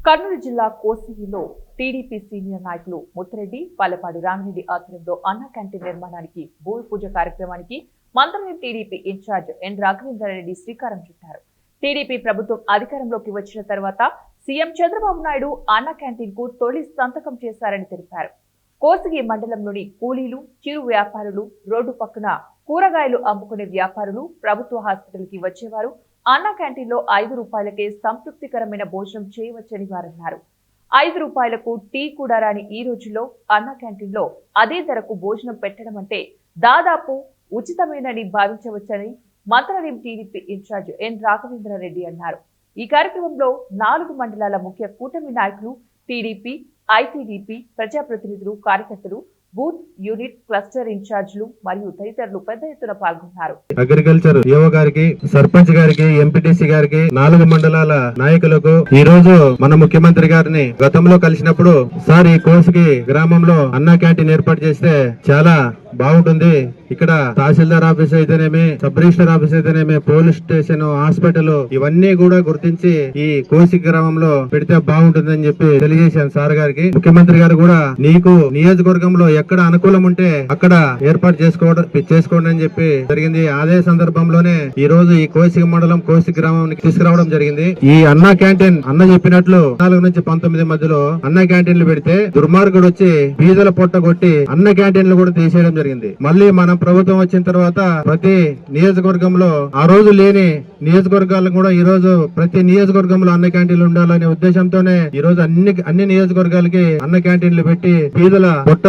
కర్నూలు జిల్లా కోసిగిలో TDP senior నాయకులు ముత్తిరెడ్డి, పల్లెపాడు రామిరెడ్డి ఆధ్వర్యంలో అన్న క్యాంటీన్ నిర్మాణానికి భూమి పూజ కార్యక్రమానికి మంత్రి టీడీపీ ఇన్ఛార్జ్ ఎన్ రాఘవేంద్రారెడ్డి శ్రీకారం చుట్టారు. టీడీపీ ప్రభుత్వం అధికారంలోకి వచ్చిన తర్వాత సీఎం చంద్రబాబు నాయుడు అన్న క్యాంటీన్ కు తొలి సంతకం చేశారని తెలిపారు. కోసిగి మండలంలోని కూలీలు, చిరు వ్యాపారులు, రోడ్డు పక్కన కూరగాయలు అమ్ముకునే వ్యాపారులు, ప్రభుత్వ హాస్పిటల్ కి వచ్చేవారు అన్న క్యాంటీన్ లో 5 రూపాయలకే సంతృప్తికరమైన భోజనం చేయవచ్చని వారన్నారు. 5 రూపాయలకు టీ కూడా రాని ఈ రోజుల్లో అన్న క్యాంటీన్ లో అదే ధరకు భోజనం పెట్టడం అంటే దాదాపు ఉచితమేనని భావించవచ్చని మంత్రి టీడీపీ ఇన్ఛార్జ్ ఎన్ రాఘవేంద్రారెడ్డి అన్నారు. ఈ కార్యక్రమంలో 4 మండలాల ముఖ్య కూటమి నాయకులు, టీడీపీ, ఐటీడీపీ ప్రజాప్రతినిధులు, కార్యకర్తలు, బూత్ యూనిట్ క్లస్టర్ ఇన్ఛార్జ్లు మరియు తదితరులు పెద్ద ఎత్తున పాల్గొన్నారు. అగ్రికల్చర్ యువ గారికి, సర్పంచ్ గారికి, ఎంపీటీసీ గారికి, 4 మండలాల నాయకులకు ఈ రోజు మన ముఖ్యమంత్రి గారిని గతంలో కలిసినప్పుడు సార్ ఈ కోసిగి గ్రామంలో అన్నా క్యాంటీన్ ఏర్పాటు చేస్తే చాలా బాగుంటుంది, ఇక్కడ తహసీల్దార్ ఆఫీస్ అయితేనేమి, సబ్ రిజిస్టర్ ఆఫీస్ అయితేనేమి, పోలీస్ స్టేషన్, హాస్పిటల్ ఇవన్నీ కూడా గుర్తించి ఈ కోసిగి గ్రామంలో పెడితే బాగుంటుందని చెప్పి తెలియజేశాను సార్ గారికి. ముఖ్యమంత్రి గారు కూడా నీకు నియోజకవర్గంలో ఎక్కడ అనుకూలం ఉంటే అక్కడ ఏర్పాటు చేసుకోండి అని చెప్పి జరిగింది. అదే సందర్భంలోనే ఈ రోజు ఈ కోసిగి మండలం కోసిగి గ్రామానికి తీసుకురావడం జరిగింది. ఈ అన్నా క్యాంటీన్ అన్న చెప్పినట్లు 4 నుంచి 19 మధ్యలో అన్న క్యాంటీన్లు పెడితే దుర్మార్గుడు వచ్చి బీదల పొట్ట కొట్టి అన్న క్యాంటీన్లు కూడా తీసేయడం జరిగింది. మళ్ళీ మన ప్రభుత్వం వచ్చిన తర్వాత ప్రతి నియోజకవర్గంలో ఆ రోజు లేని నియోజకవర్గాలకు కూడా ఈ రోజు ప్రతి నియోజకవర్గంలో అన్న క్యాంటీన్లు ఉండాలనే ఉద్దేశంతోనే ఈ రోజు అన్ని నియోజకవర్గాలకి అన్న క్యాంటీన్లు పెట్టి బీదల పొట్ట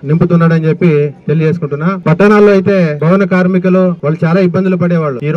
నింపుతున్నాడని చెప్పి తెలియజేసుకుంటున్నా. పట్టణాల్లో అయితే భవన కార్మికులు వాళ్ళు చాలా ఇబ్బందులు పడేవాళ్ళు. ఈ రోజు